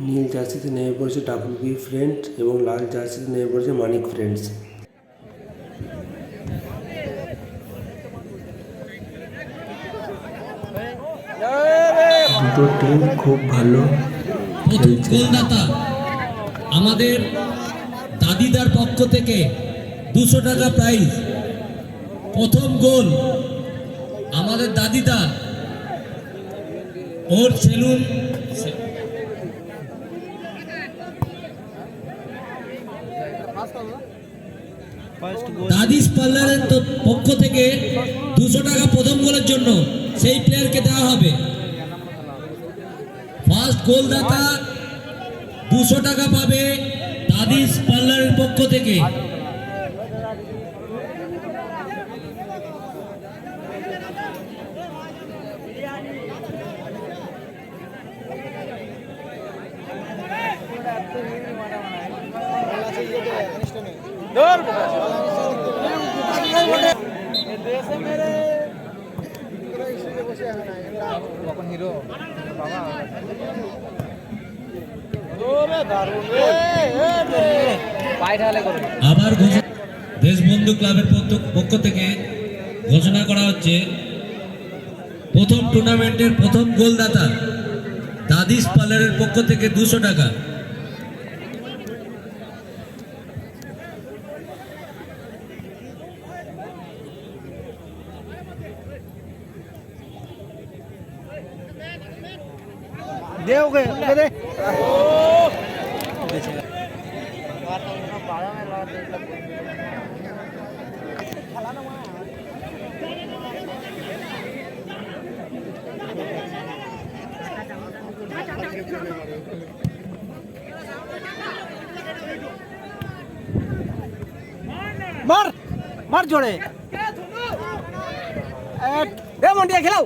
নীল জার্সিতে নেমে পড়েছে ডাব্লিউবি ফ্রেন্ডস এবং লাল জার্সিতে নেমে পড়েছে মানিক ফ্রেন্ডস। দুটো টিম খুব ভালো খেলছে। গোলদাতা আমাদের দাদিদার পক্ষ থেকে 200 টাকা প্রাইজ। প্রথম গোল আমাদের দাদিদা ওর সেলুন দাদিস পার্লারের পক্ষ থেকে 200 টাকা প্রথম গোলের জন্য সেই প্লেয়ারকে দেওয়া হবে। ফার্স্ট গোলদাতা 200 টাকা পাবে দাদিস পার্লারের পক্ষ থেকে। আবার দেশবন্ধু ক্লাবের পক্ষ থেকে ঘোষণা করা হচ্ছে প্রথম টুর্নামেন্টের প্রথম গোলদাতা দাদিস পার্লারের পক্ষ থেকে 200 টাকা। मार मार जोड़े ए मंडिया खिलाओ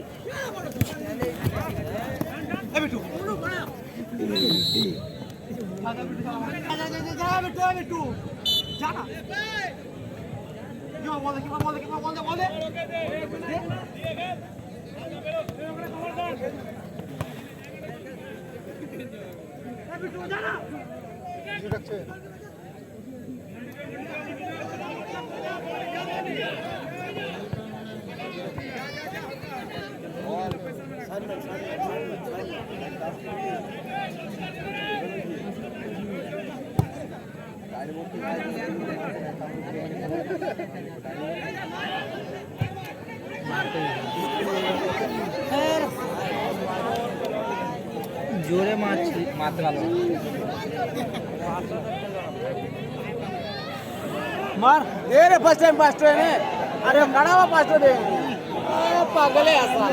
जोरे मारते वालों मार दे रे फर्स्ट टाइम पास है ने अरे बड़ा हुआ पास दे पागल है ऐसा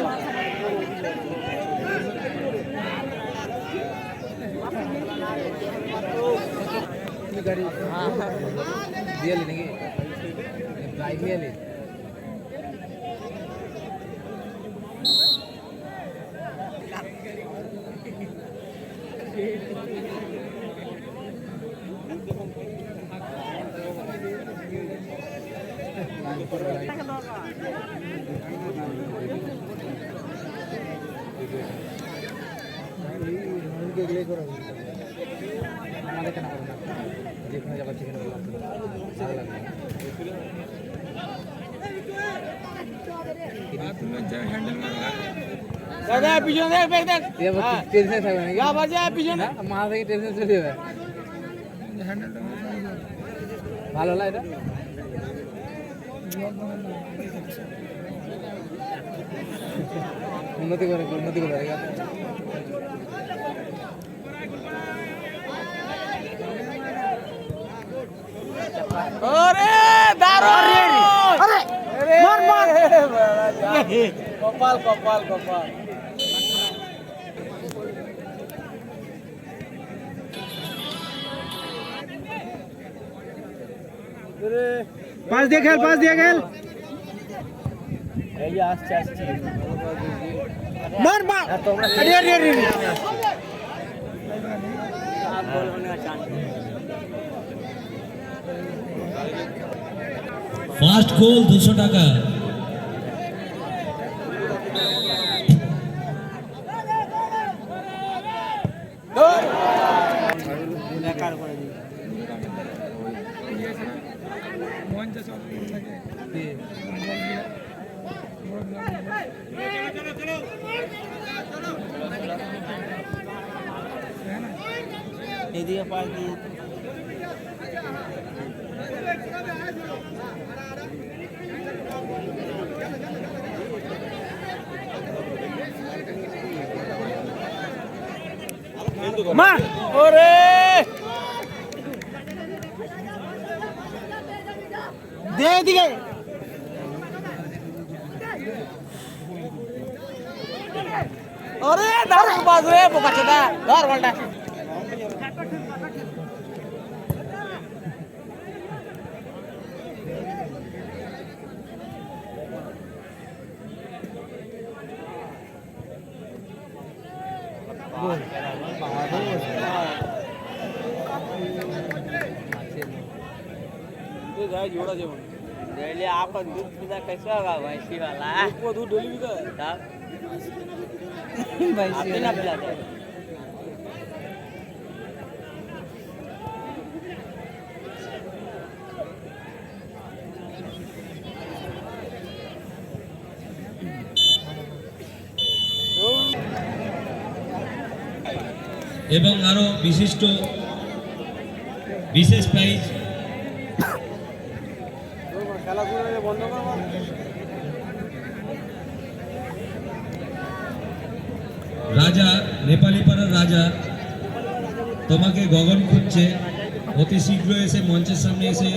गाड़ी हाँ दिया लेने की बाइक ले ले दादा पीछे देख देख ये टेंशन था ना क्या बात है पीछे ना मार के टेंशन चले जाए ভালো লাগে এটা উন্নতি করে अरे दारू अरे मार मार कपाल कपाल कपाल पास दिया खेल এই আসছে मार मार अरे अरे अरे गोल होने का चांस ফার্স্ট গোল 200 টাকা। दौड़ বেকার করে দিই এদিকে পার দিয়ে মার ওরে দে দিকে ওরে দারুণ বাজ রে বোকা চোদা ধর বলটা जोड़ा जेवण डेली आपण दूध पिता कैसे होगा भैंसी वाला वो दूध डेली पीता है तब भैंसी ना पिलाते এবং আরো বিশিষ্ট বিশেষ প্রাইজ রাজা নেপালি পাড়ার রাজা তোমাকে গগন খুঁজছে অতি শীঘ্র এসে মঞ্চের সামনে এসে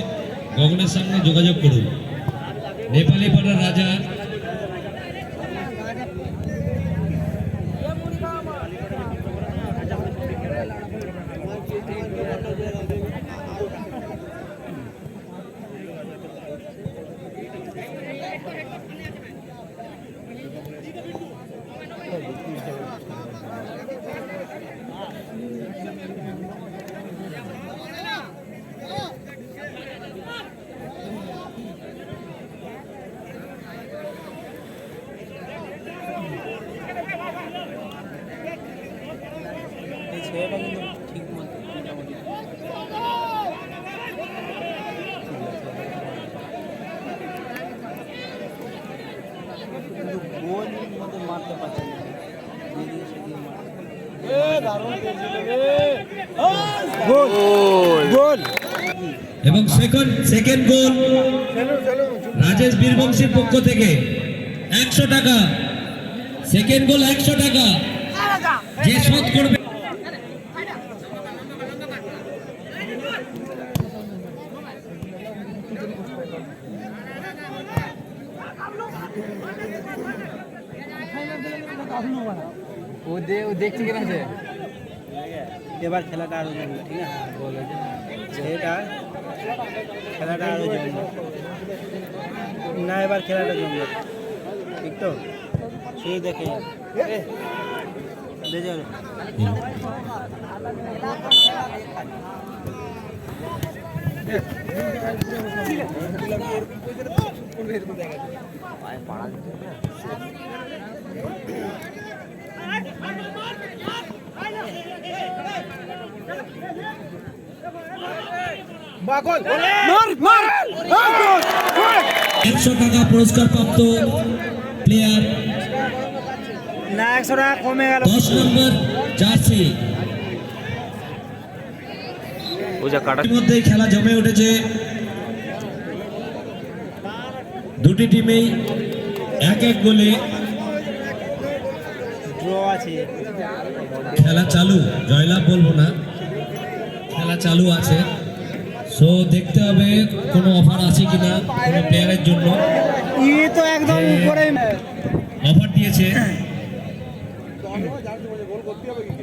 গগনের সামনে যোগাযোগ করুন নেপালি পাড়ার রাজা ছেলেটা কিন্তু ঠিক মতো মোটামুটি কিন্তু গোল মতো মারতে পারছে না যেদিকে সেদিকে গোল গোল এবং সেকেন্ড গোল রাজেশ বীরবংশীর পক্ষ থেকে 100 টাকা সেকেন্ড গোল 100 টাকা যে শোধ করবে ও দেখছি কিনা আছে এবার খেলাটা আরো জমবে ঠিক আছে সেটা খেলাটা আরো জমবে না এবার খেলাটা জমবে ঠিক তো সেই দেখে দেখে টাকা পুরস্কার প্রাপ্ত প্লেয়ার না 100 টাকা কমে গেল 10 নম্বর জার্সি মধ্যে খেলা জমে উঠেছে দুটি টিমেই এক গোলে ড্র আছে খেলা চালু জয়লাভ বলবো না খেলা চালু আছে সো দেখতে হবে কোনো অফার আছে কিনা কোনো প্লেয়ারের জন্য তো একদম উপরে অফার দিয়েছে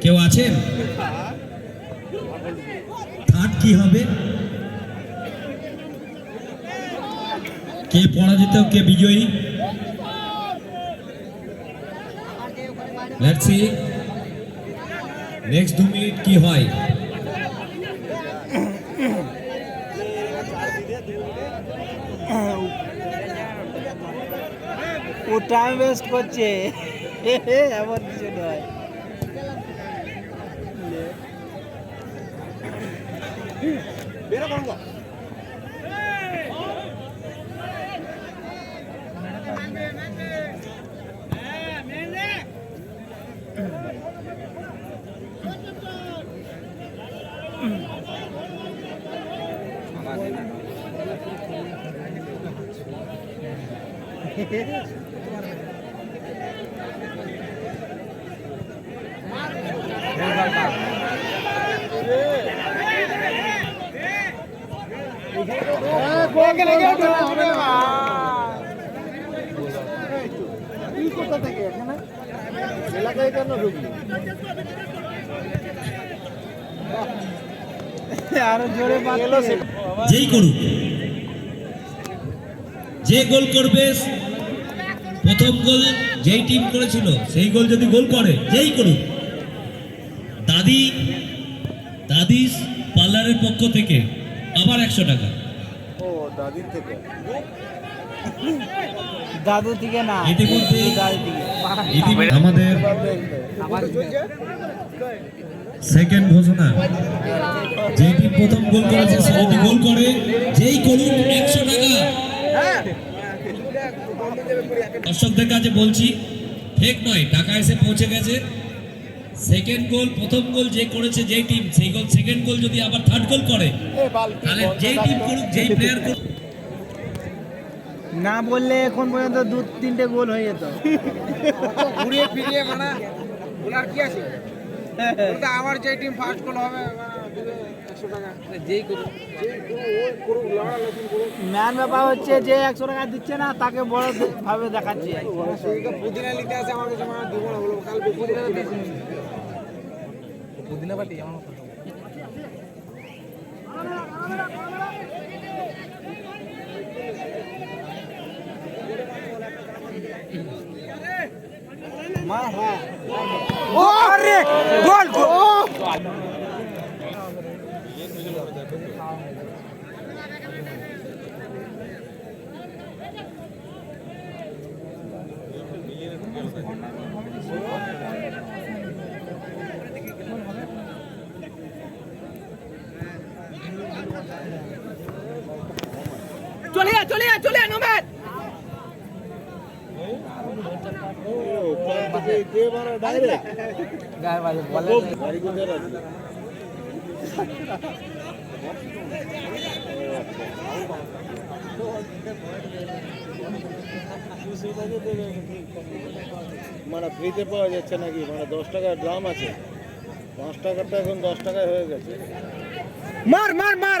কেউ আছেন থার্ড কি হবে কে পরাজিত কে বিজয়ী লেটস সি নেক্সট 2 মিনিট কি হয় ও টাইম ওয়েস্ট করছে এমন কিছু নয় এলাকায় কেন ঢুকলি আরো জোরে যেই করুক, যে গোল করবে, প্রথম গোল যেই টিম করেছিল সেই গোল যদি গোল করে, যেই করুক, দাদিস পার্লারের পক্ষ থেকে আবার 100 টাকা। ও দাদির থেকে, দাদু থেকে না, ইতিমধ্যে আমাদের সেকেন্ড ঘোষণা, যে টিম প্রথম গোল করেছে সে যদি গোল করে, যেই করুক 100 টাকা। দর্শকদের কাছে বলছি, ফেক নয়, টাকা এসে পৌঁছে গেছে। সেকেন্ড গোল, প্রথম গোল যে করেছে যেই টিম, সেই গোল সেকেন্ড গোল যদি আবার থার্ড গোল করে, তাহলে যেই টিম করুক, যেই প্লেয়ার করুক, না বললে এখন পর্যন্ত 2-3টে গোল হয়ে যেত। ঘুরিয়ে ফিরিয়ে মানা বলার কি আছে, ওটা আমার যে টিম ফার্স্ট গোল হবে 100 টাকা, যেই করুক ম্যান। ব্যাপার হচ্ছে যে 100 টাকা দিচ্ছে না তাকে বড় ভাবে দেখাচ্ছে। পুদিনা লিখতে আছে আমার কাছে, মানে দিব না, বলবো কাল পুদিনা দিয়েছি, পুদিনা পাটি আমার গোল চলে নোমেদ মানে ফ্রিতে পাওয়া যাচ্ছে নাকি, মানে 10 টাকার দাম আছে, 5 টাকারটা এখন 10 টাকায় হয়ে গেছে। মার মার মার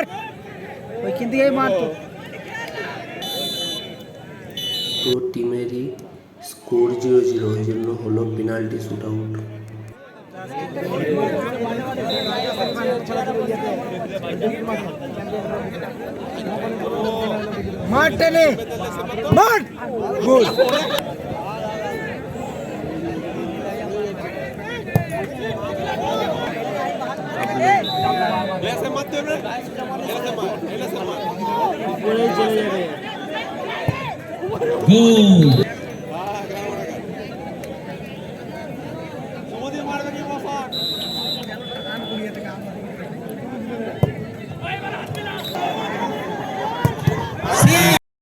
ওইখান থেকেই মার। তো টিমেরই স্কোর 0-0, ওই জন্য হলো পেনাল্টি শুট আউট। মার টেনে মার গোল। গোল।